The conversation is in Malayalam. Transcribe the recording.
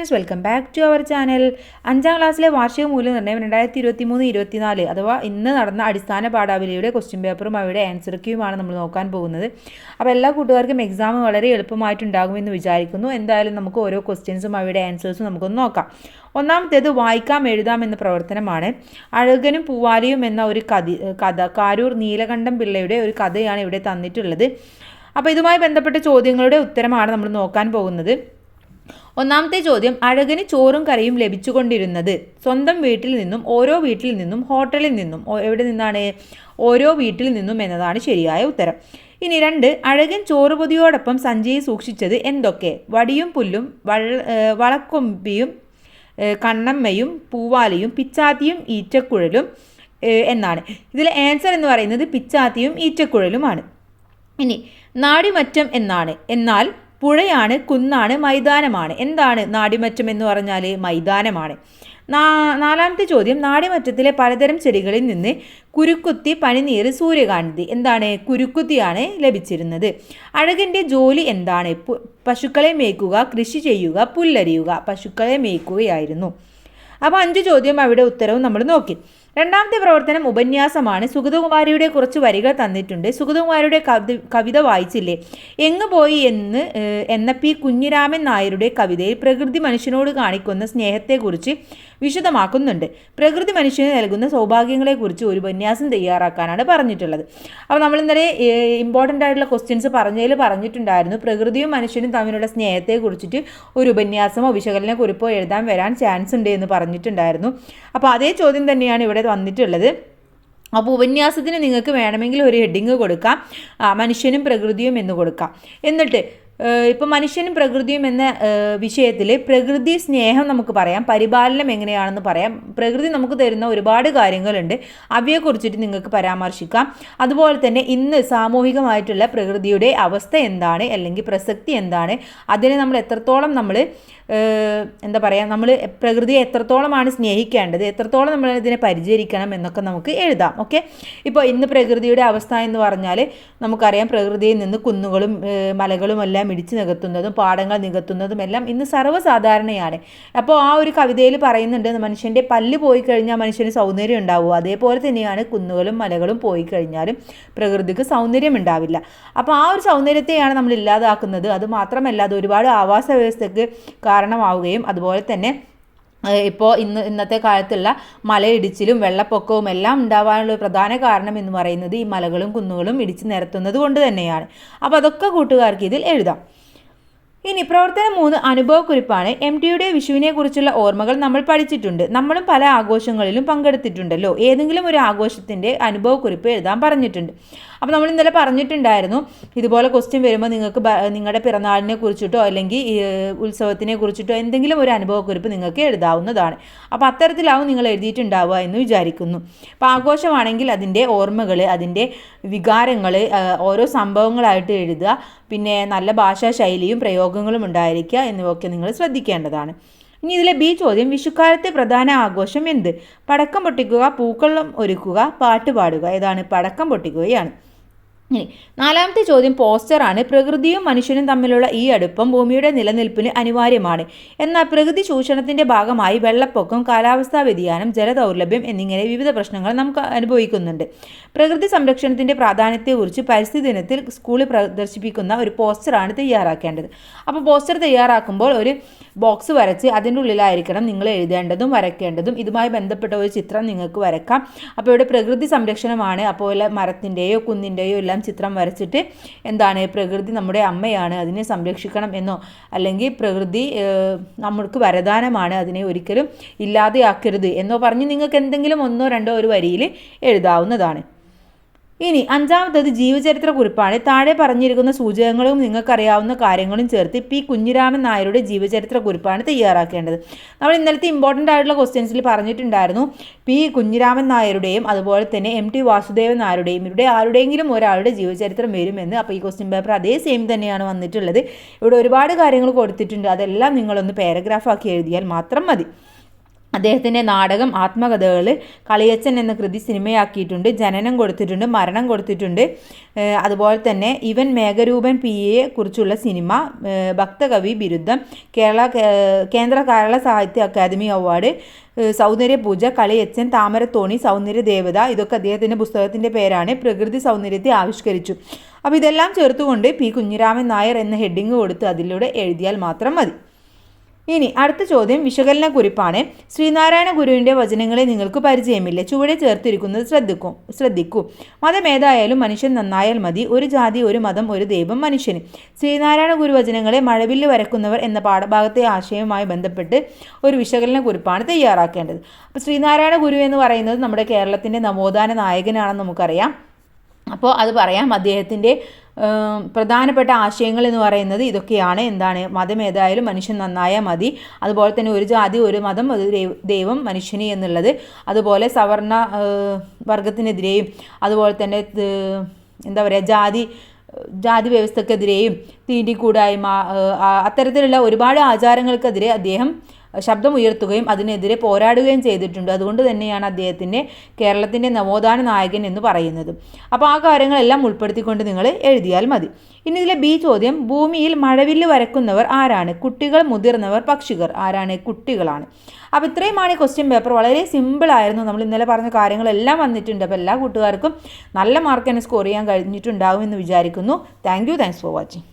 Friends, welcome back to our channel. 5ാം ക്ലാസ്സിലെ വാർഷിക മൂല്യനിർണ്ണയം 2023-24 അഥവാ ഇന്ന് നടന്ന അടിസ്ഥാന പാഠാവലിയുടെ ക്വസ്റ്റ്യൻ പേപ്പറും അവയുടെ ആൻസർ ക്യൂമാണ് നമ്മൾ നോക്കാൻ പോകുന്നത്. അപ്പോൾ എല്ലാ കൂട്ടുകാർക്കും എക്സാം വളരെ എളുപ്പമായിട്ടുണ്ടാകുമെന്ന് വിചാരിക്കുന്നു. എന്തായാലും നമുക്ക് ഓരോ ക്വസ്റ്റ്യൻസും അവയുടെ ആൻസേഴ്സും നമുക്കൊന്ന് നോക്കാം. ഒന്നാമത്തേത് വായിക്കാം എഴുതാം എന്ന പ്രവർത്തനമാണ്. അഴകനും പൂവാലിയും എന്ന ഒരു കഥ കാരൂർ നീലകണ്ഠൻ പിള്ളയുടെ ഒരു കഥയാണ് ഇവിടെ തന്നിട്ടുള്ളത്. അപ്പോൾ ഇതുമായി ബന്ധപ്പെട്ട ചോദ്യങ്ങളുടെ ഉത്തരമാണ് നമ്മൾ നോക്കാൻ പോകുന്നത്. ഒന്നാമത്തെ ചോദ്യം, അഴകന് ചോറും കറിയും ലഭിച്ചുകൊണ്ടിരുന്നത് സ്വന്തം വീട്ടിൽ നിന്നും, ഓരോ വീട്ടിൽ നിന്നും, ഹോട്ടലിൽ നിന്നും. എവിടെ നിന്നാണ്? ഓരോ വീട്ടിൽ നിന്നും എന്നതാണ് ശരിയായ ഉത്തരം. ഇനി 2, അഴകൻ ചോറുപൊതിയോടൊപ്പം സഞ്ചിയിൽ സൂക്ഷിച്ചത് എന്തൊക്കെ? വടിയും പുല്ലും, വളക്കൊമ്പിയും, കണ്ണമ്മയും, പൂവാലിയും, പിച്ചാത്തിയും, ഈറ്റക്കുഴലും എന്നാണ്. ഇതിൽ ആൻസർ എന്ന് പറയുന്നത് പിച്ചാത്തിയും ഈറ്റക്കുഴലുമാണ്. ഇനി നാടിമറ്റം എന്നാണ്, എന്നാൽ പുഴയാണ്, കുന്നാണ്, മൈതാനമാണ്. എന്താണ് നാടിമറ്റം എന്ന് പറഞ്ഞാൽ? മൈതാനമാണ്. 4ാമത്തെ ചോദ്യം, നാടിമറ്റത്തിലെ പലതരം ചെടികളിൽ നിന്ന് കുരുക്കുത്തി, പനിനീർ, സൂര്യകാന്തി. എന്താണ്? കുരുക്കുത്തിയാണ് ലഭിച്ചിരുന്നത്. അഴകൻ്റെ ജോലി എന്താണ്? പശുക്കളെ മേയ്ക്കുക, കൃഷി ചെയ്യുക, പുല്ലരിയുക. പശുക്കളെ മേയ്ക്കുകയായിരുന്നു. അപ്പോൾ 5 ചോദ്യം അവിടെ ഉത്തരവും നമ്മൾ നോക്കി. 2ാമത്തെ പ്രവർത്തനം ഉപന്യാസമാണ്. സുഗതകുമാരിയുടെ കുറച്ച് വരികൾ തന്നിട്ടുണ്ട്. സുഗതകുമാരിയുടെ കവിത വായിച്ചില്ലേ? എങ്ങ് പോയി എന്ന പി കുഞ്ഞിരാമൻ നായരുടെ കവിതയിൽ പ്രകൃതി മനുഷ്യനോട് കാണിക്കുന്ന സ്നേഹത്തെക്കുറിച്ച് വിശദമാക്കുന്നുണ്ട്. പ്രകൃതി മനുഷ്യന് നൽകുന്ന സൗഭാഗ്യങ്ങളെക്കുറിച്ച് ഒരു ഉപന്യാസം തയ്യാറാക്കാനാണ് പറഞ്ഞിട്ടുള്ളത്. അപ്പോൾ നമ്മൾ ഇന്നലെ ഇമ്പോർട്ടൻ്റ് ആയിട്ടുള്ള ക്വസ്റ്റ്യൻസ് പറഞ്ഞിട്ടുണ്ടായിരുന്നു. പ്രകൃതിയും മനുഷ്യനും തമ്മിലുള്ള സ്നേഹത്തെക്കുറിച്ചിട്ട് ഒരു ഉപന്യാസമോ വിശകലന കുറിപ്പോ വരാൻ ചാൻസ് ഉണ്ട് എന്ന് പറഞ്ഞിട്ടുണ്ടായിരുന്നു. അപ്പോൾ അതേ ചോദ്യം തന്നെയാണ് ഇവിടെ വന്നിട്ടുള്ളത്. അപ്പോൾ ഉപന്യാസത്തിന് നിങ്ങൾക്ക് വേണമെങ്കിൽ ഒരു ഹെഡിങ് കൊടുക്കാം, മനുഷ്യനും പ്രകൃതിയും എന്ന് കൊടുക്കാം. എന്നിട്ട് ഇപ്പം മനുഷ്യനും പ്രകൃതിയും എന്ന വിഷയത്തിൽ പ്രകൃതി സ്നേഹം നമുക്ക് പറയാം, പരിപാലനം എങ്ങനെയാണെന്ന് പറയാം. പ്രകൃതി നമുക്ക് തരുന്ന ഒരുപാട് കാര്യങ്ങളുണ്ട്, അവയെക്കുറിച്ചിട്ട് നിങ്ങൾക്ക് പരാമർശിക്കാം. അതുപോലെ തന്നെ ഇന്ന് സാമൂഹികമായിട്ടുള്ള പ്രകൃതിയുടെ അവസ്ഥ എന്താണ്, അല്ലെങ്കിൽ പ്രസക്തി എന്താണ്, അതിനെ നമ്മൾ എത്രത്തോളം നമ്മൾ പ്രകൃതിയെ എത്രത്തോളമാണ് സ്നേഹിക്കേണ്ടത്, എത്രത്തോളം നമ്മൾ ഇതിനെ പരിചരിക്കണം എന്നൊക്കെ നമുക്ക് എഴുതാം. ഓക്കെ, ഇപ്പോൾ ഇന്ന് പ്രകൃതിയുടെ അവസ്ഥ എന്ന് പറഞ്ഞാൽ നമുക്കറിയാം, പ്രകൃതിയിൽ നിന്ന് കുന്നുകളും മലകളും എല്ലാം ഇടിച്ചു നികത്തുന്നതും പാടങ്ങൾ നികത്തുന്നതും എല്ലാം ഇന്ന് സർവ്വസാധാരണയാണ്. അപ്പോൾ ആ ഒരു കവിതയിൽ പറയുന്നുണ്ട്, മനുഷ്യൻ്റെ പല്ല് പോയി കഴിഞ്ഞാൽ മനുഷ്യന് സൗന്ദര്യം ഉണ്ടാവുക, അതേപോലെ തന്നെയാണ് കുന്നുകളും മലകളും പോയി കഴിഞ്ഞാലും പ്രകൃതിക്ക് സൗന്ദര്യം ഉണ്ടാവില്ല. അപ്പോൾ ആ ഒരു സൗന്ദര്യത്തെയാണ് നമ്മൾ ഇല്ലാതാക്കുന്നത്. അത് മാത്രമല്ല, അത് ഒരുപാട് ആവാസ വ്യവസ്ഥയ്ക്ക് കാരണമാവുകയും അതുപോലെ തന്നെ ഇപ്പോൾ ഇന്നത്തെ കാലത്തുള്ള മലയിടിച്ചിലും വെള്ളപ്പൊക്കവും എല്ലാം ഉണ്ടാവാനുള്ള പ്രധാന കാരണം എന്ന് പറയുന്നത് ഈ മലകളും കുന്നുകളും ഇടിച്ച് നിരത്തുന്നത് കൊണ്ട് തന്നെയാണ്. അപ്പോൾ അതൊക്കെ കൂട്ടുകാർക്ക് ഇതിൽ എഴുതാം. ഇനി പ്രവർത്തനം 3 അനുഭവക്കുറിപ്പാണ്. MTയുടെ വിഷുവിനെ കുറിച്ചുള്ള ഓർമ്മകൾ നമ്മൾ പഠിച്ചിട്ടുണ്ട്. നമ്മളും പല ആഘോഷങ്ങളിലും പങ്കെടുത്തിട്ടുണ്ടല്ലോ. ഏതെങ്കിലും ഒരു ആഘോഷത്തിൻ്റെ അനുഭവക്കുറിപ്പ് എഴുതാൻ പറഞ്ഞിട്ടുണ്ട്. അപ്പോൾ നമ്മൾ ഇന്നലെ പറഞ്ഞിട്ടുണ്ടായിരുന്നു, ഇതുപോലെ ക്വസ്റ്റ്യൻ വരുമ്പോൾ നിങ്ങൾക്ക് നിങ്ങളുടെ പിറന്നാളിനെ കുറിച്ചിട്ടോ അല്ലെങ്കിൽ ഉത്സവത്തിനെ കുറിച്ചിട്ടോ എന്തെങ്കിലും ഒരു അനുഭവക്കുറിപ്പ് നിങ്ങൾക്ക് എഴുതാവുന്നതാണ്. അപ്പോൾ അത്തരത്തിലാവും നിങ്ങൾ എഴുതിയിട്ടുണ്ടാവുക എന്ന് വിചാരിക്കുന്നു. അപ്പോൾ ആഘോഷമാണെങ്കിൽ അതിൻ്റെ ഓർമ്മകൾ, അതിൻ്റെ വികാരങ്ങൾ, ഓരോ സംഭവങ്ങളായിട്ട് എഴുതുക. പിന്നെ നല്ല ഭാഷാ ശൈലിയും പ്രയോഗങ്ങളും ഉണ്ടായിരിക്കുക എന്നിവയൊക്കെ നിങ്ങൾ ശ്രദ്ധിക്കേണ്ടതാണ്. ഇനി ഇതിലെ ബി ചോദ്യം, വിഷുക്കാലത്തെ പ്രധാന ആഘോഷം എന്ത്? പടക്കം പൊട്ടിക്കുക, പൂക്കളം ഒരുക്കുക, പാട്ട് പാടുക. ഏതാണ്? പടക്കം പൊട്ടിക്കുകയാണ്. ഇനി 4ാമത്തെ ചോദ്യം പോസ്റ്ററാണ്. പ്രകൃതിയും മനുഷ്യനും തമ്മിലുള്ള ഈ അടുപ്പം ഭൂമിയുടെ നിലനിൽപ്പിന് അനിവാര്യമാണ്. എന്നാൽ പ്രകൃതി ചൂഷണത്തിൻ്റെ ഭാഗമായി വെള്ളപ്പൊക്കം, കാലാവസ്ഥാ വ്യതിയാനം, ജലദൗർലഭ്യം എന്നിങ്ങനെ വിവിധ പ്രശ്നങ്ങൾ നമുക്ക് അനുഭവിക്കുന്നുണ്ട്. പ്രകൃതി സംരക്ഷണത്തിൻ്റെ പ്രാധാന്യത്തെക്കുറിച്ച് പരിസ്ഥിതി ദിനത്തിൽ സ്കൂളിൽ പ്രദർശിപ്പിക്കുന്ന ഒരു പോസ്റ്ററാണ് തയ്യാറാക്കേണ്ടത്. അപ്പോൾ പോസ്റ്റർ തയ്യാറാക്കുമ്പോൾ ഒരു ബോക്സ് വരച്ച് അതിൻ്റെ ഉള്ളിലായിരിക്കണം നിങ്ങൾ എഴുതേണ്ടതും വരയ്ക്കേണ്ടതും. ഇതുമായി ബന്ധപ്പെട്ട ഒരു ചിത്രം നിങ്ങൾക്ക് വരക്കാം. അപ്പോൾ ഇവിടെ പ്രകൃതി സംരക്ഷണമാണ്. അപ്പോൾ മരത്തിൻ്റെയോ കുന്നിൻ്റെയോ എല്ലാം ചിത്രം വരച്ചിട്ട് എന്താണ്, പ്രകൃതി നമ്മുടെ അമ്മയാണ്, അതിനെ സംരക്ഷിക്കണം എന്നോ, അല്ലെങ്കിൽ പ്രകൃതി നമ്മൾക്ക് വരദാനമാണ്, അതിനെ ഒരിക്കലും ഇല്ലാതെയാക്കരുത് എന്നോ പറഞ്ഞ് നിങ്ങൾക്ക് എന്തെങ്കിലും 1 2 ഒരു വരിയിൽ എഴുതാവുന്നതാണ്. ഇനി 5ാമത്തേത് ജീവചരിത്ര കുറിപ്പാണ്. താഴെ പറഞ്ഞിരിക്കുന്ന സൂചകങ്ങളും നിങ്ങൾക്കറിയാവുന്ന കാര്യങ്ങളും ചേർത്ത് പി കുഞ്ഞിരാമൻ നായരുടെ ജീവചരിത്ര കുറിപ്പാണ് തയ്യാറാക്കേണ്ടത്. നമ്മൾ ഇന്നലത്തെ ഇമ്പോർട്ടൻ്റ് ആയിട്ടുള്ള ക്വസ്റ്റ്യൻസിൽ പറഞ്ഞിട്ടുണ്ടായിരുന്നു, പി കുഞ്ഞിരാമൻ നായരുടെയും അതുപോലെ തന്നെ MT വാസുദേവൻ നായരുടെയും ഇവിടെ ആരുടെയെങ്കിലും ഒരാളുടെ ജീവചരിത്രം വരുമെന്ന്. അപ്പോൾ ഈ ക്വസ്റ്റ്യൻ പേപ്പർ അതേ സെയിം തന്നെയാണ് വന്നിട്ടുള്ളത്. ഇവിടെ ഒരുപാട് കാര്യങ്ങൾ കൊടുത്തിട്ടുണ്ട്, അതെല്ലാം നിങ്ങളൊന്ന് പാരഗ്രാഫാക്കി എഴുതിയാൽ മാത്രം മതി. അദ്ദേഹത്തിൻ്റെ നാടകം, ആത്മകഥകൾ, കളിയച്ചൻ എന്ന കൃതി സിനിമയാക്കിയിട്ടുണ്ട്, ജനനം കൊടുത്തിട്ടുണ്ട്, മരണം കൊടുത്തിട്ടുണ്ട്. അതുപോലെ തന്നെ ഇവൻ മേഘരൂപൻ പിയെ കുറിച്ചുള്ള സിനിമ, ഭക്തകവി ബിരുദം, കേന്ദ്ര കേരള സാഹിത്യ അക്കാദമി അവാർഡ്, സൗന്ദര്യപൂജ, കളിയച്ചൻ, താമരത്തോണി, സൗന്ദര്യ ദേവത, ഇതൊക്കെ അദ്ദേഹത്തിൻ്റെ പുസ്തകത്തിൻ്റെ പേരാണ്. പ്രകൃതി സൗന്ദര്യത്തെ ആവിഷ്കരിച്ചു. അപ്പോൾ ഇതെല്ലാം ചേർത്തുകൊണ്ട് പി കുഞ്ഞിരാമൻ നായർ എന്ന ഹെഡിങ് കൊടുത്ത് അതിലൂടെ എഴുതിയാൽ മാത്രം മതി. ഇനി അടുത്ത ചോദ്യം വിശകലന കുറിപ്പാണ്. ശ്രീനാരായണ ഗുരുവിൻ്റെ വചനങ്ങളെ നിങ്ങൾക്ക് പരിചയമില്ല. ചുവടെ ചേർത്തിരിക്കുന്നത് ശ്രദ്ധിക്കൂ. മതം ഏതായാലും മനുഷ്യൻ നന്നായാൽ മതി. ഒരു ജാതി, ഒരു മതം, ഒരു ദൈവം മനുഷ്യന്. ശ്രീനാരായണ ഗുരു വചനങ്ങളെ മഴവില്ല് വരക്കുന്നവർ എന്ന പാഠഭാഗത്തെ ആശയവുമായി ബന്ധപ്പെട്ട് ഒരു വിശകലന കുറിപ്പാണ് തയ്യാറാക്കേണ്ടത്. അപ്പോൾ ശ്രീനാരായണ ഗുരു എന്ന് പറയുന്നത് നമ്മുടെ കേരളത്തിൻ്റെ നവോത്ഥാന നായകനാണെന്ന് നമുക്കറിയാം. അപ്പോൾ അത് പറയാം. അദ്ദേഹത്തിൻ്റെ പ്രധാനപ്പെട്ട ആശയങ്ങൾ എന്ന് പറയുന്നത് ഇതൊക്കെയാണ്. എന്താണ്? മതം ഏതായാലും മനുഷ്യൻ നന്നായാൽ മതി. അതുപോലെ തന്നെ ഒരു ജാതി, ഒരു മതം, ഒരു ദൈവം മനുഷ്യന് എന്നുള്ളത്. അതുപോലെ സവർണ വർഗത്തിനെതിരെയും അതുപോലെ തന്നെ എന്താ പറയുക ജാതി വ്യവസ്ഥക്കെതിരെയും തീണ്ടിക്കൂടായ്മ അത്തരത്തിലുള്ള ഒരുപാട് ആചാരങ്ങൾക്കെതിരെ അദ്ദേഹം ശബ്ദമുയർത്തുകയും അതിനെതിരെ പോരാടുകയും ചെയ്തിട്ടുണ്ട്. അതുകൊണ്ട് തന്നെയാണ് അദ്ദേഹത്തിൻ്റെ കേരളത്തിൻ്റെ നവോത്ഥാന നായകൻ എന്ന് പറയുന്നത്. അപ്പോൾ ആ കാര്യങ്ങളെല്ലാം ഉൾപ്പെടുത്തിക്കൊണ്ട് നിങ്ങൾ എഴുതിയാൽ മതി. ഇനി ഇതിലെ ബി ചോദ്യം, ഭൂമിയിൽ മഴവില്ല് വരക്കുന്നവർ ആരാണ്? കുട്ടികൾ, മുതിർന്നവർ, പക്ഷികൾ. ആരാണ്? കുട്ടികളാണ്. അപ്പോൾ ഇത്രയുമാണ് ഈ ക്വസ്റ്റ്യൻ പേപ്പർ. വളരെ സിമ്പിളായിരുന്നു. നമ്മൾ ഇന്നലെ പറഞ്ഞ കാര്യങ്ങളെല്ലാം വന്നിട്ടുണ്ട്. അപ്പോൾ എല്ലാ കൂട്ടുകാർക്കും നല്ല മാർക്ക് തന്നെ സ്കോർ ചെയ്യാൻ കഴിഞ്ഞിട്ടുണ്ടാകുമെന്ന് വിചാരിക്കുന്നു. Thanks for watching.